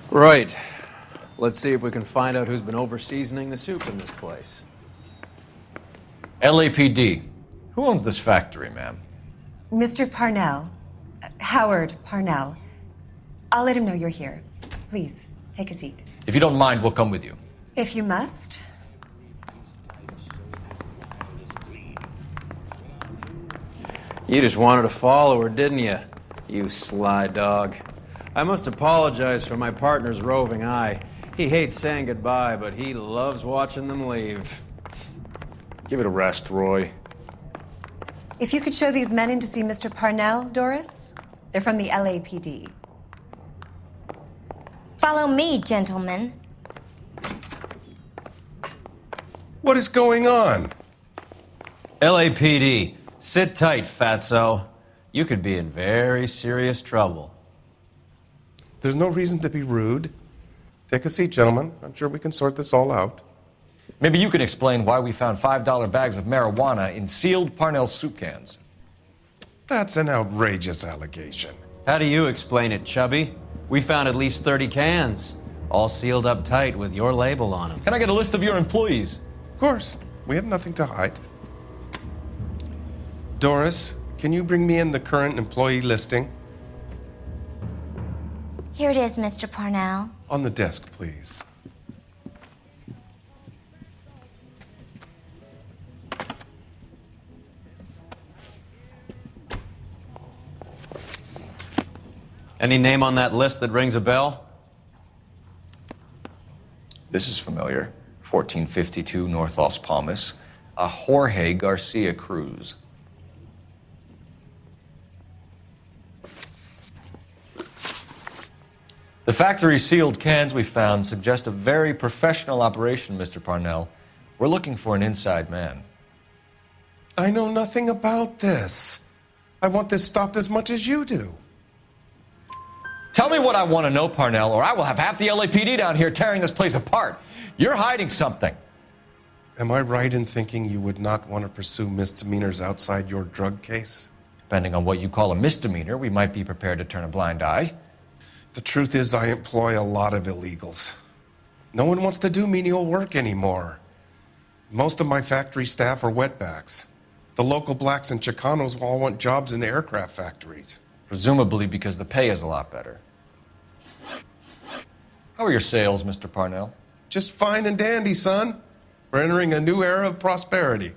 Right. Let's see if we can find out who's been over-seasoning the soup in this place. LAPD. Who owns this factory, ma'am? Mr. Parnell. Howard Parnell. I'll let him know you're here. Please, take a seat. If you don't mind, we'll come with you. If you must. You just wanted to follow her, didn't you? You sly dog. I must apologize for my partner's roving eye. He hates saying goodbye, but he loves watching them leave. Give it a rest, Roy. If you could show these men in to see Mr. Parnell, Doris. They're from the LAPD. Follow me, gentlemen. What is going on? LAPD, sit tight, fatso. You could be in very serious trouble. There's no reason to be rude. Take a seat, gentlemen. I'm sure we can sort this all out. Maybe you can explain why we found $5 bags of marijuana in sealed Parnell soup cans. That's an outrageous allegation. How do you explain it, Chubby? We found at least 30 cans, all sealed up tight with your label on them. Can I get a list of your employees? Of course. We have nothing to hide. Doris, can you bring me in the current employee listing? Here it is, Mr. Parnell. On the desk, please. Any name on that list that rings a bell? This is familiar. 1452 North Las Palmas. A Jorge Garcia Cruz. The factory sealed cans we found suggest a very professional operation, Mr. Parnell. We're looking for an inside man. I know nothing about this. I want this stopped as much as you do. Tell me what I want to know, Parnell, or I will have half the LAPD down here tearing this place apart. You're hiding something. Am I right in thinking you would not want to pursue misdemeanors outside your drug case? Depending on what you call a misdemeanor, we might be prepared to turn a blind eye. The truth is, I employ a lot of illegals. No one wants to do menial work anymore. Most of my factory staff are wetbacks. The local blacks and Chicanos all want jobs in aircraft factories. Presumably because the pay is a lot better. How are your sales, Mr. Parnell? Just fine and dandy, son. We're entering a new era of prosperity.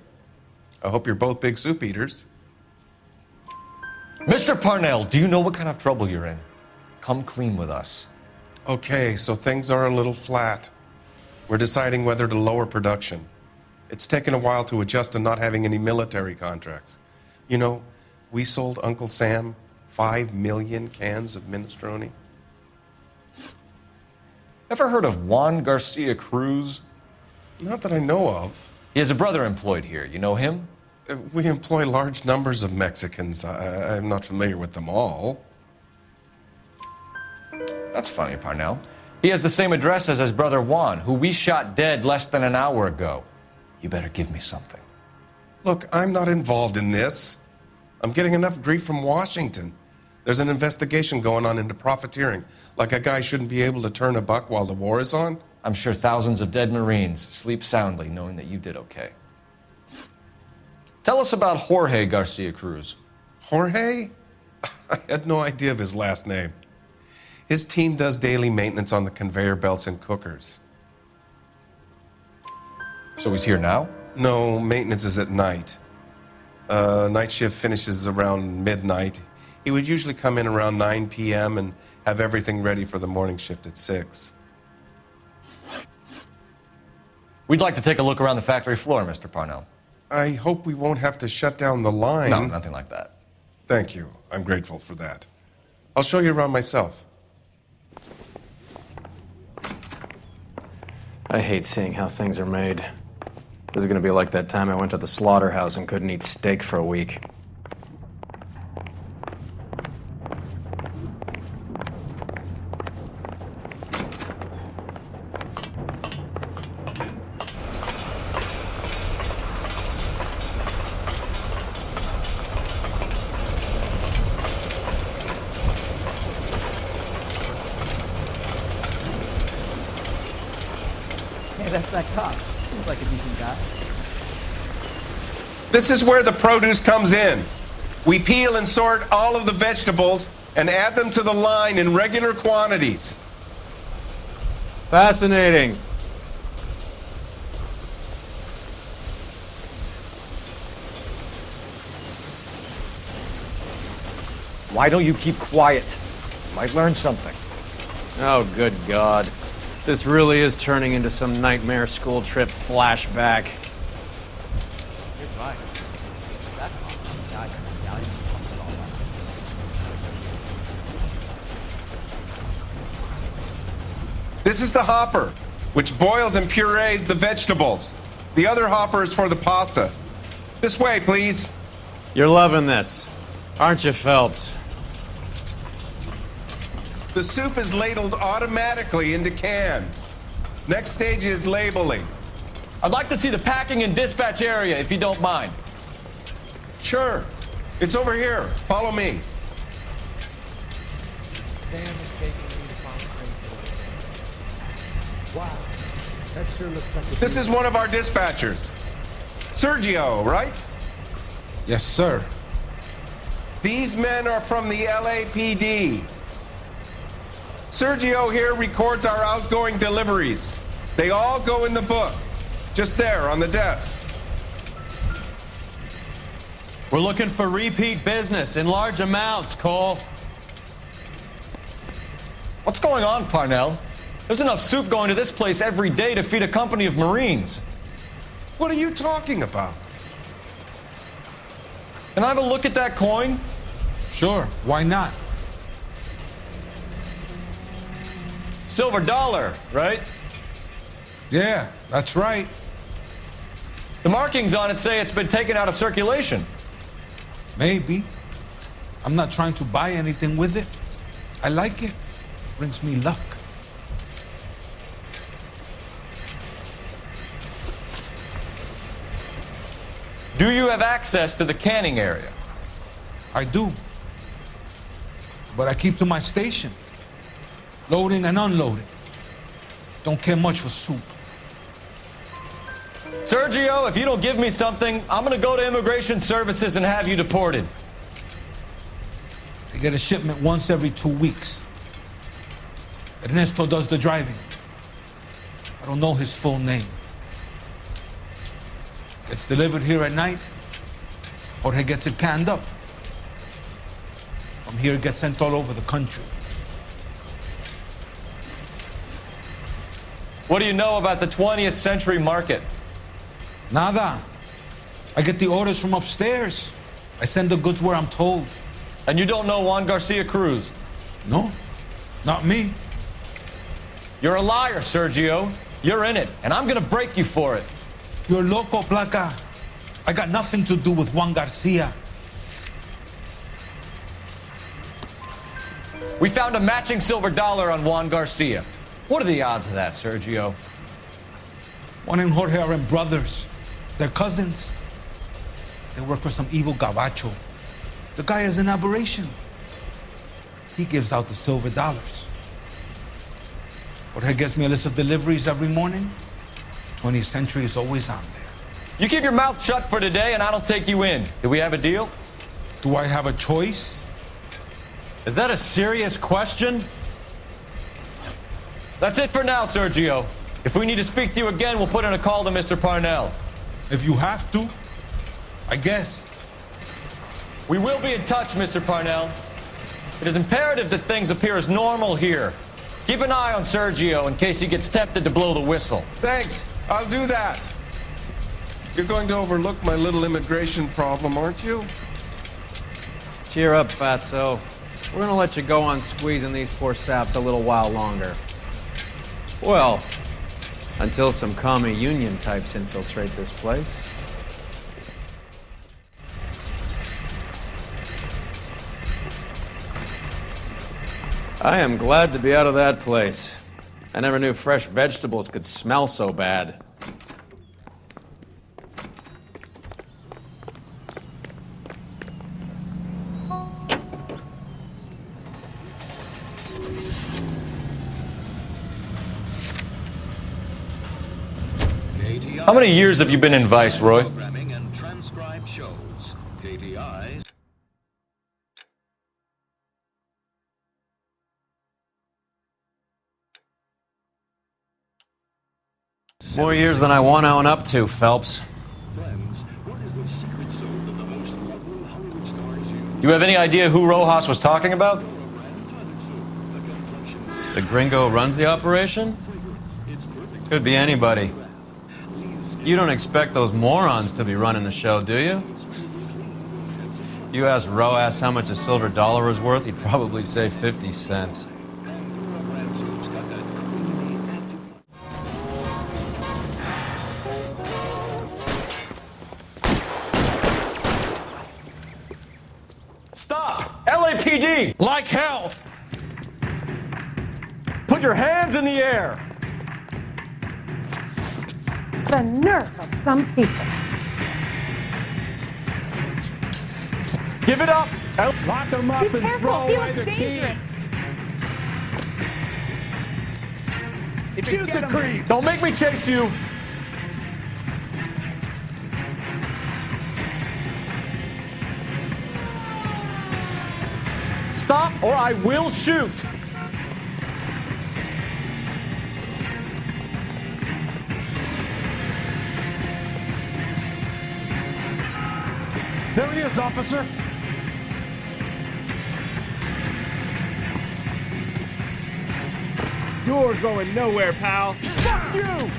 I hope you're both big soup eaters. Mr. Parnell, do you know what kind of trouble you're in? Come clean with us. Okay, so things are a little flat. We're deciding whether to lower production. It's taken a while to adjust to not having any military contracts. You know, we sold Uncle Sam 5 million cans of minestrone. Ever heard of Juan Garcia Cruz? Not that I know of. He has a brother employed here. You know him? We employ large numbers of Mexicans. I'm not familiar with them all. That's funny, Parnell. He has the same address as his brother Juan, who we shot dead less than an hour ago. You better give me something. Look, I'm not involved in this. I'm getting enough grief from Washington. There's an investigation going on into profiteering. Like a guy shouldn't be able to turn a buck while the war is on. I'm sure thousands of dead Marines sleep soundly knowing that you did okay. Tell us about Jorge Garcia Cruz. Jorge? I had no idea of his last name. His team does daily maintenance on the conveyor belts and cookers. So he's here now? No, maintenance is at night. Night shift finishes around midnight. He would usually come in around 9 p.m. and have everything ready for the morning shift at 6. We'd like to take a look around the factory floor, Mr. Parnell. I hope we won't have to shut down the line. No, nothing like that. Thank you. I'm grateful for that. I'll show you around myself. I hate seeing how things are made. This is gonna be like that time I went to the slaughterhouse and couldn't eat steak for a week. that's that cop. Seems like a decent guy. This is where the produce comes in. We peel and sort all of the vegetables and add them to the line in regular quantities. Fascinating. Why don't you keep quiet? You might learn something. Oh, good God. This really is turning into some nightmare school trip flashback. This is the hopper, which boils and purees the vegetables. The other hopper is for the pasta. This way, please. You're loving this, aren't you, Phelps? The soup is ladled automatically into cans. Next stage is labeling. I'd like to see the packing and dispatch area, if you don't mind. Sure. It's over here. Follow me. Wow, that sure looks like a... This is one of our dispatchers. Sergio, right? Yes, sir. These men are from the LAPD. Sergio here records our outgoing deliveries. They all go in the book, just there on the desk. We're looking for repeat business in large amounts, Cole. What's going on, Parnell? There's enough soup going to this place every day to feed a company of Marines. What are you talking about? Can I have a look at that coin? Sure, why not? Silver dollar, right? Yeah, that's right. The markings on it say it's been taken out of circulation. Maybe. I'm not trying to buy anything with it. I like it. Brings me luck. Do you have access to the canning area? I do. But I keep to my station. Loading and unloading. Don't care much for soup. Sergio, if you don't give me something, I'm gonna go to Immigration Services and have you deported. I get a shipment once every 2 weeks. Ernesto does the driving. I don't know his full name. Gets delivered here at night, Jorge gets it canned up. From here, it gets sent all over the country. What do you know about the 20th century market? Nada. I get the orders from upstairs. I send the goods where I'm told. And you don't know Juan Garcia Cruz? No, not me. You're a liar, Sergio. You're in it, and I'm gonna break you for it. You're loco, Placa. I got nothing to do with Juan Garcia. We found a matching silver dollar on Juan Garcia. What are the odds of that, Sergio? Juan and Jorge are brothers. They're cousins. They work for some evil gabacho. The guy is an aberration. He gives out the silver dollars. Jorge gets me a list of deliveries every morning. 20th century is always on there. You keep your mouth shut for today, and I don't take you in. Do we have a deal? Do I have a choice? Is that a serious question? That's it for now, Sergio. If we need to speak to you again, we'll put in a call to Mr. Parnell. If you have to, I guess. We will be in touch, Mr. Parnell. It is imperative that things appear as normal here. Keep an eye on Sergio in case he gets tempted to blow the whistle. Thanks. I'll do that. You're going to overlook my little immigration problem, aren't you? Cheer up, fatso. We're gonna let you go on squeezing these poor saps a little while longer. Well, until some commie union types infiltrate this place. I am glad to be out of that place. I never knew fresh vegetables could smell so bad. How many years have you been in Vice, Roy? And transcribed shows. KPIs. More years than I want to own up to, Phelps. Friends, what is the secret soap that the most lovely Hollywood stars use? You have any idea who Rojas was talking about? The gringo runs the operation? Could be anybody. You don't expect those morons to be running the show, do you? You ask Rojas how much a silver dollar is worth, he'd probably say 50 cents. Stop! LAPD! Like hell! Put your hands in the air! The nerve of some people. Give it up! Lock him up and throw away the key. Shoot the creep! Don't make me chase you! Stop or I will shoot! There he is, officer. You're going nowhere, pal. Fuck you!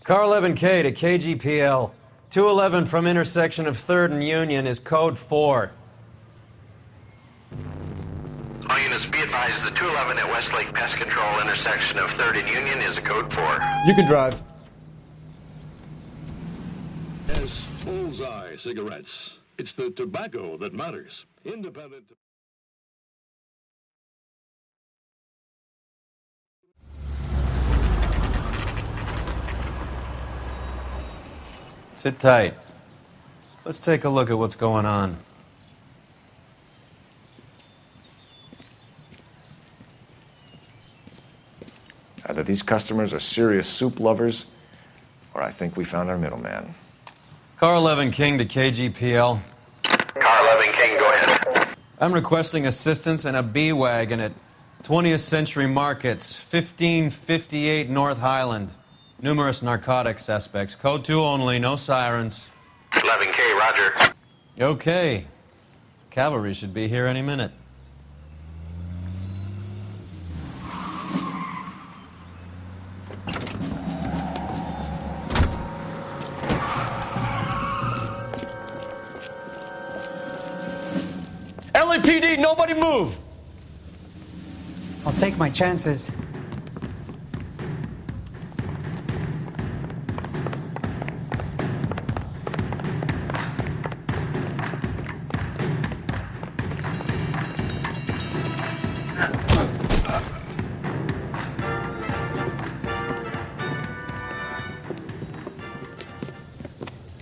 Car 11K to KGPL. 211 from intersection of 3rd and Union is code 4. All units be advised, the 211 at Westlake Pest Control intersection of 3rd and Union is a code 4. You can drive. As bullseye cigarettes. It's the tobacco that matters. Independent. Sit tight. Let's take a look at what's going on. Either these customers are serious soup lovers, or I think we found our middleman. Car 11 King to KGPL. Car 11 King, go ahead. I'm requesting assistance in a B-Wagon at 20th Century Markets, 1558 North Highland. Numerous narcotic suspects. Code 2 only, no sirens. 11K, roger. Okay. Cavalry should be here any minute. LAPD, nobody move! I'll take my chances.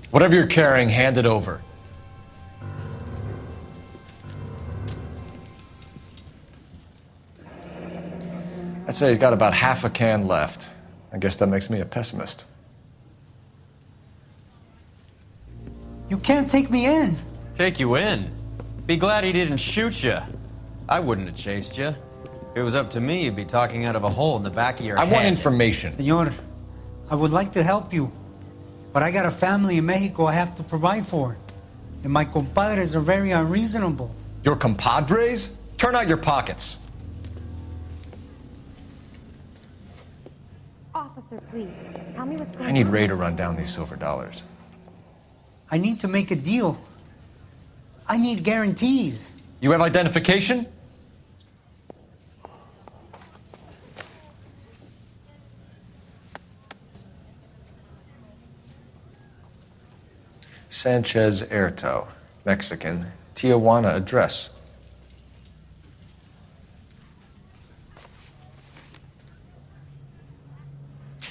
Whatever you're carrying, hand it over. I'd say he's got about half a can left. I guess that makes me a pessimist. You can't take me in. Take you in? Be glad he didn't shoot you. I wouldn't have chased you. If it was up to me, you'd be talking out of a hole in the back of your head. I want information. Senor, I would like to help you, but I got a family in Mexico I have to provide for. And my compadres are very unreasonable. Your compadres? Turn out your pockets. Officer, please, tell me what's going I need Ray to run down these silver dollars. I need to make a deal. I need guarantees. You have identification? Sanchez Erto, Mexican, Tijuana address.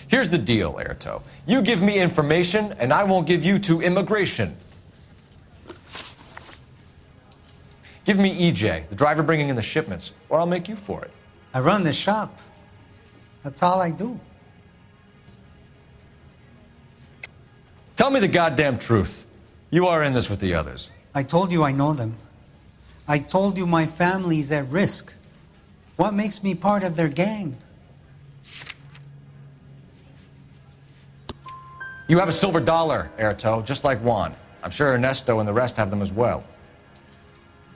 Here's the deal, Erto. You give me information, and I won't give you to immigration. Give me EJ, the driver bringing in the shipments, or I'll make you for it. I run the shop. That's all I do. Tell me the goddamn truth. You are in this with the others. I told you I know them. I told you my family's at risk. What makes me part of their gang? You have a silver dollar, Erto, just like Juan. I'm sure Ernesto and the rest have them as well.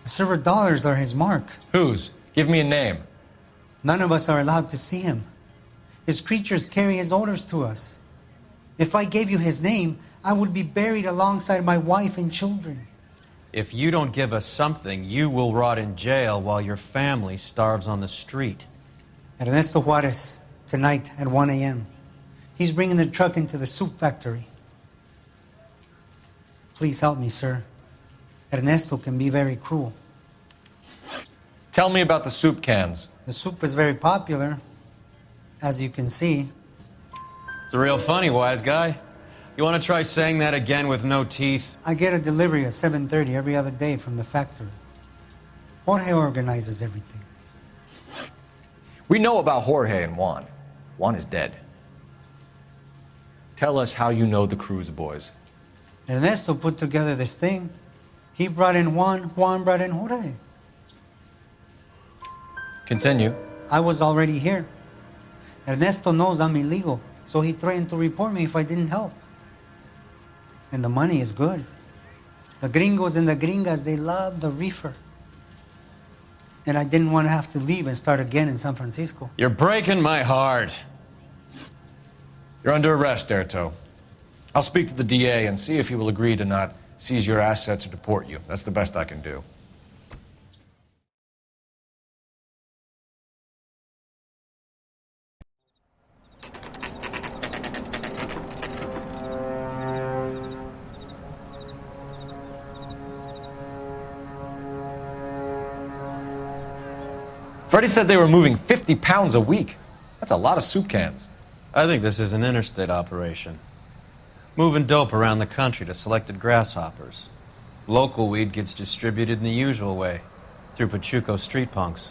The silver dollars are his mark. Whose? Give me a name. None of us are allowed to see him. His creatures carry his orders to us. If I gave you his name, I would be buried alongside my wife and children. If you don't give us something, you will rot in jail while your family starves on the street. Ernesto Juarez, tonight at 1 a.m. He's bringing the truck into the soup factory. Please help me, sir. Ernesto can be very cruel. Tell me about the soup cans. The soup is very popular, as you can see. It's real funny, wise guy. You want to try saying that again with no teeth? I get a delivery at 7:30 every other day from the factory. Jorge organizes everything. We know about Jorge and Juan. Juan is dead. Tell us how you know the Cruz boys. Ernesto put together this thing. He brought in Juan, Juan brought in Jorge. Continue. I was already here. Ernesto knows I'm illegal, so he threatened to report me if I didn't help. And the money is good. The gringos and the gringas, they love the reefer. And I didn't want to have to leave and start again in San Francisco. You're breaking my heart. You're under arrest, Erto. I'll speak to the DA and see if he will agree to not seize your assets or deport you. That's the best I can do. Freddie said they were moving 50 pounds a week. That's a lot of soup cans. I think this is an interstate operation. Moving dope around the country to selected grasshoppers. Local weed gets distributed in the usual way, through Pachuco street punks.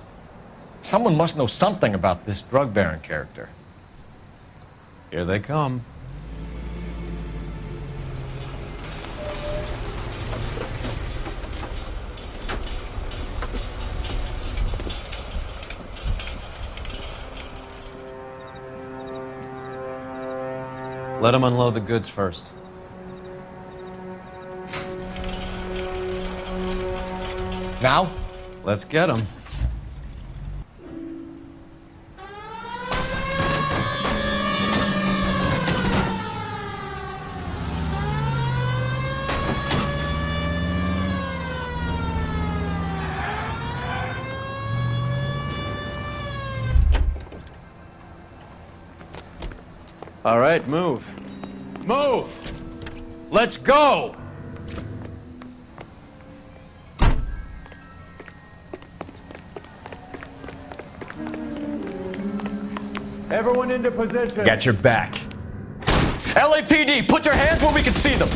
Someone must know something about this drug baron character. Here they come. Let them unload the goods first. Now? Let's get them. All right, move. Move! Let's go! Everyone into position. Got your back. LAPD, put your hands where we can see them.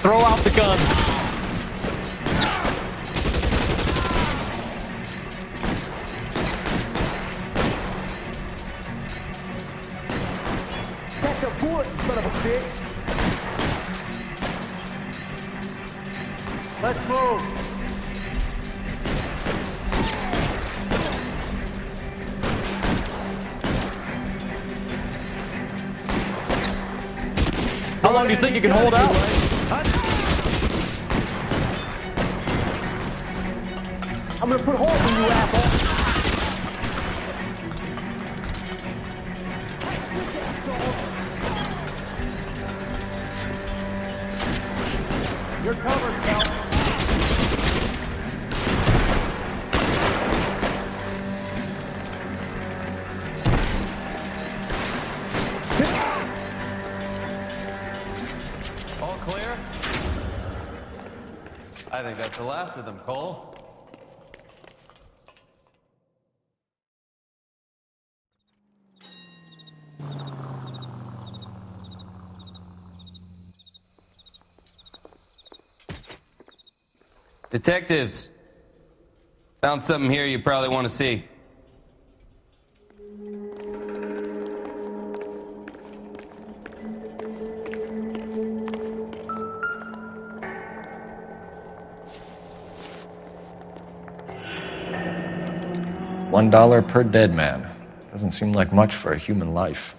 Throw out the guns. Catch a bullet, son of a bitch. Let's move. How long do you think you can hold out? I'm gonna put holes in you, asshole. You're covered, pal. All clear? I think that's the last of them, Cole. Detectives, found something here you probably want to see. $1 per dead man. Doesn't seem like much for a human life.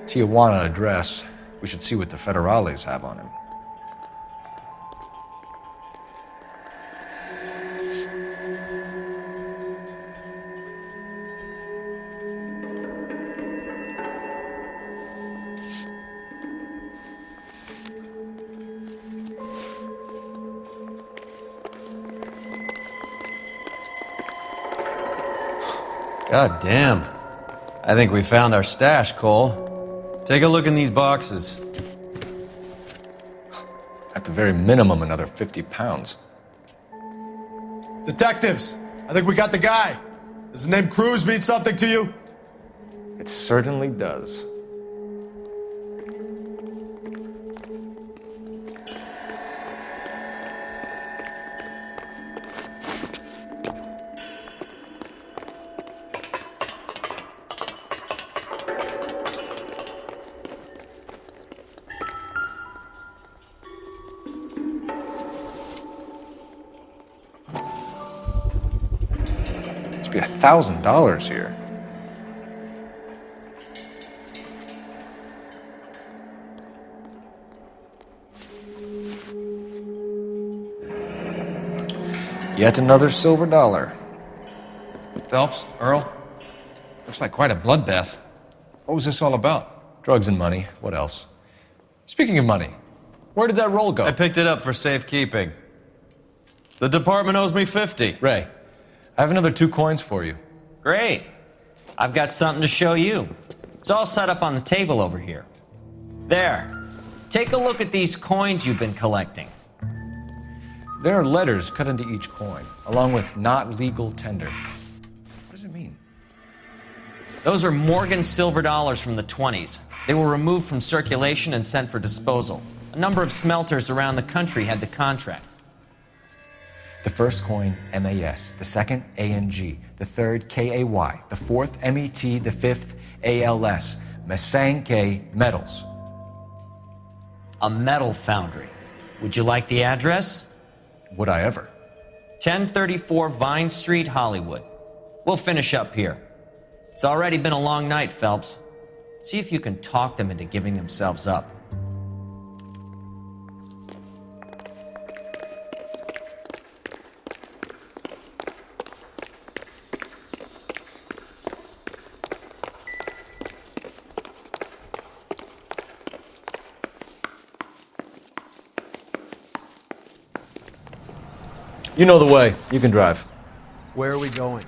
Tijuana address. We should see what the federales have on him. God damn. I think we found our stash, Cole. Take a look in these boxes. At the very minimum, another 50 pounds. Detectives, I think we got the guy. Does the name Cruz mean something to you? It certainly does. Be $1,000 here. Yet another silver dollar. Phelps, Earl, looks like quite a bloodbath. What was this all about? Drugs and money. What else? Speaking of money, where did that roll go? I picked it up for safekeeping. The department owes me 50. Ray, I have another 2 coins for you. Great. I've got something to show you. It's all set up on the table over here. There. Take a look at these coins you've been collecting. There are letters cut into each coin, along with not legal tender. What does it mean? Those are Morgan silver dollars from the 20s. They were removed from circulation and sent for disposal. A number of smelters around the country had the contract. The first coin, MAS. The second, ANG. The third, KAY. The fourth, MET. The fifth, ALS. Masanke Metals. A metal foundry. Would you like the address? Would I ever? 1034 Vine Street, Hollywood. We'll finish up here. It's already been a long night, Phelps. See if you can talk them into giving themselves up. You know the way. You can drive. Where are we going?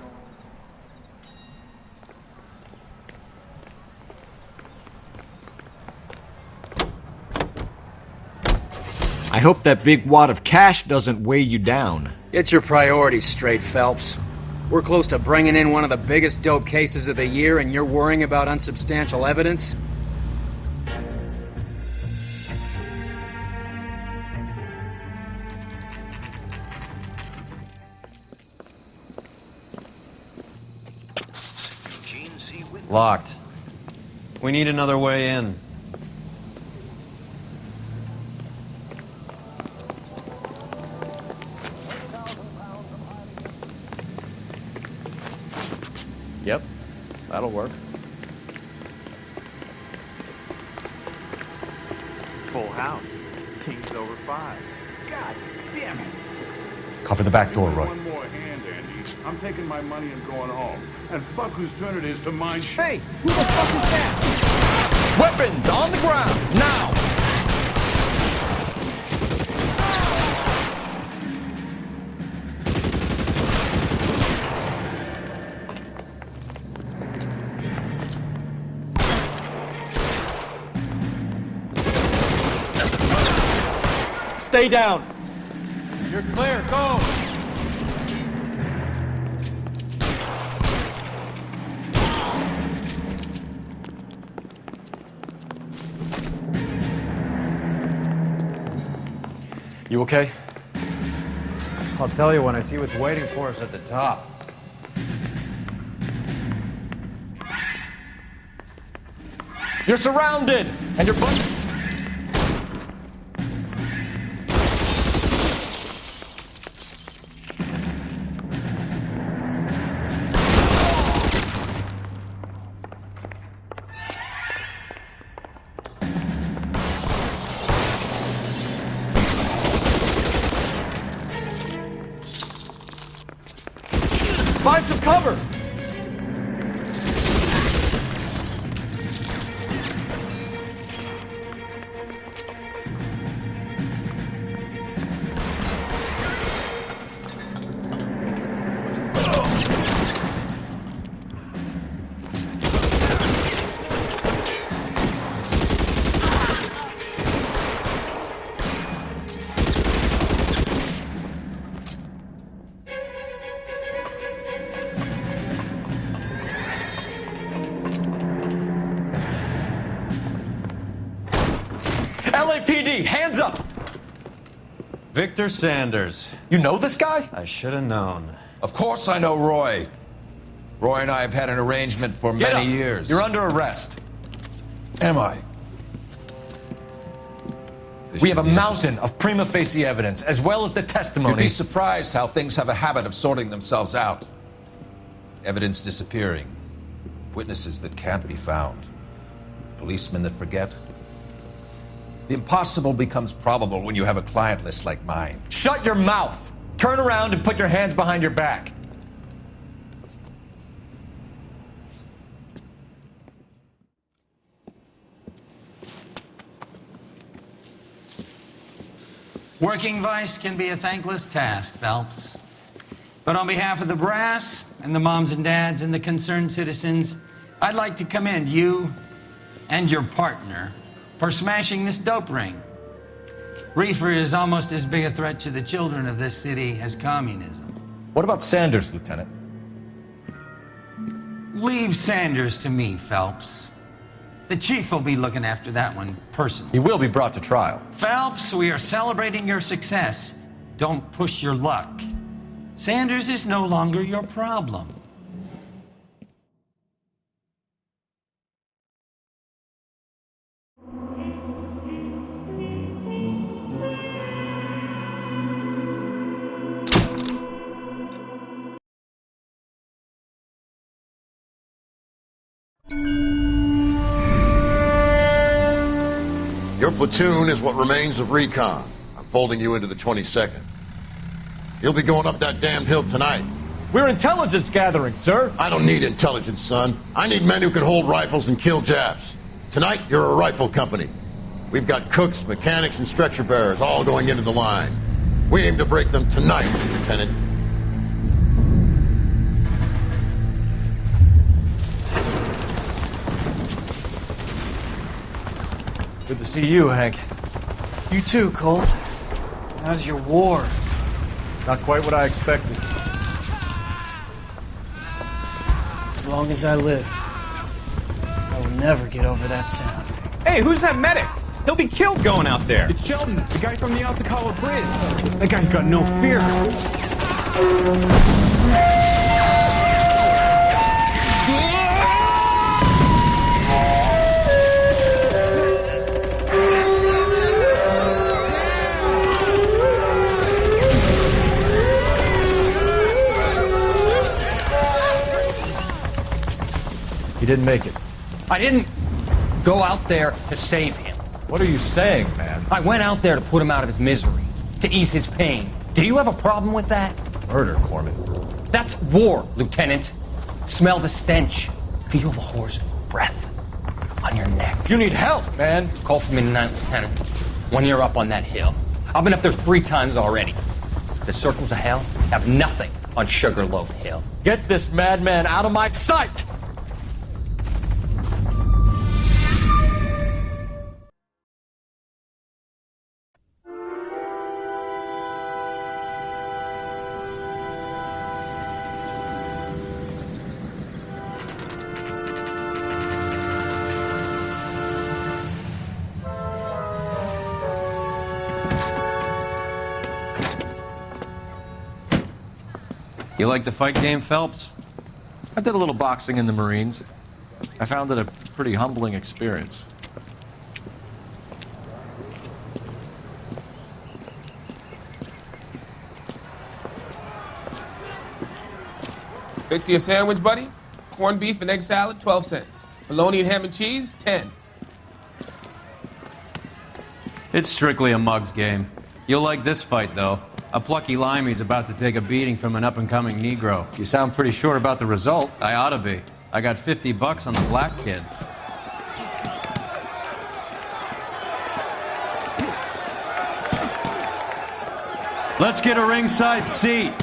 I hope that big wad of cash doesn't weigh you down. Get your priorities straight, Phelps. We're close to bringing in one of the biggest dope cases of the year, and you're worrying about unsubstantial evidence? Locked. We need another way in. Yep, that'll work. Full house. King's over 5. God damn it. Cover the back door, Roy. One more hand, Andy. I'm taking my money and going home. And fuck whose turn it is to mind. Hey, who the fuck is that? Weapons on the ground, now! stay down. You're clear, go! You okay? I'll tell you when I see what's waiting for us at the top. You're surrounded, and you're find some cover. LAPD, hands up! Victor Sanders. You know this guy? I should have known. Of course I know Roy. Roy and I have had an arrangement for many years. You're under arrest. Am I? We have a mountain of prima facie evidence, as well as the testimony. You'd be surprised how things have a habit of sorting themselves out. Evidence disappearing. Witnesses that can't be found. Policemen that forget. The impossible becomes probable when you have a client list like mine. Shut your mouth! Turn around and put your hands behind your back. Working vice can be a thankless task, Phelps. But on behalf of the brass and the moms and dads and the concerned citizens, I'd like to commend you and your partner for smashing this dope ring. Reefer is almost as big a threat to the children of this city as communism. What about Sanders, Lieutenant? Leave Sanders to me, Phelps. The chief will be looking after that one personally. He will be brought to trial. Phelps, we are celebrating your success. Don't push your luck. Sanders is no longer your problem. Your platoon is what remains of recon. I'm folding you into the 22nd. You'll be going up that damned hill tonight. We're intelligence gathering, sir. I don't need intelligence, son. I need men who can hold rifles and kill Japs. Tonight, you're a rifle company. We've got cooks, mechanics, and stretcher bearers all going into the line. We aim to break them tonight, Lieutenant. Good to see you, Hank. You too, Cole. How's your war? Not quite what I expected. As long as I live, I will never get over that sound. Hey, who's that medic? He'll be killed going out there. It's Sheldon, the guy from the Osakawa Bridge. That guy's got no fear. He didn't make it. I didn't go out there to save him. What are you saying, man? I went out there to put him out of his misery, to ease his pain. Do you have a problem with that? Murder, Corman. That's war, Lieutenant. Smell the stench. Feel the horse's breath on your neck. You need help, man. Call for me tonight, Lieutenant. When you're up on that hill. I've been up there 3 times already. The circles of hell have nothing on Sugarloaf Hill. Get this madman out of my sight! You like the fight game, Phelps? I did a little boxing in the Marines. I found it a pretty humbling experience. Fix you a sandwich, buddy? Corned beef and egg salad, 12 cents. Bologna and ham and cheese, 10. It's strictly a mug's game. You'll like this fight, though. A plucky limey's about to take a beating from an up-and-coming Negro. You sound pretty sure about the result. I ought to be. I got $50 on the black kid. Let's get a ringside seat.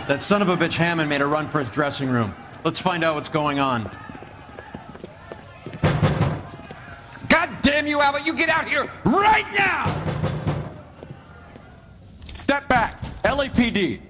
That son of a bitch Hammond made a run for his dressing room. Let's find out what's going on. God damn you, Albert! You get out here right now! Step back! LAPD!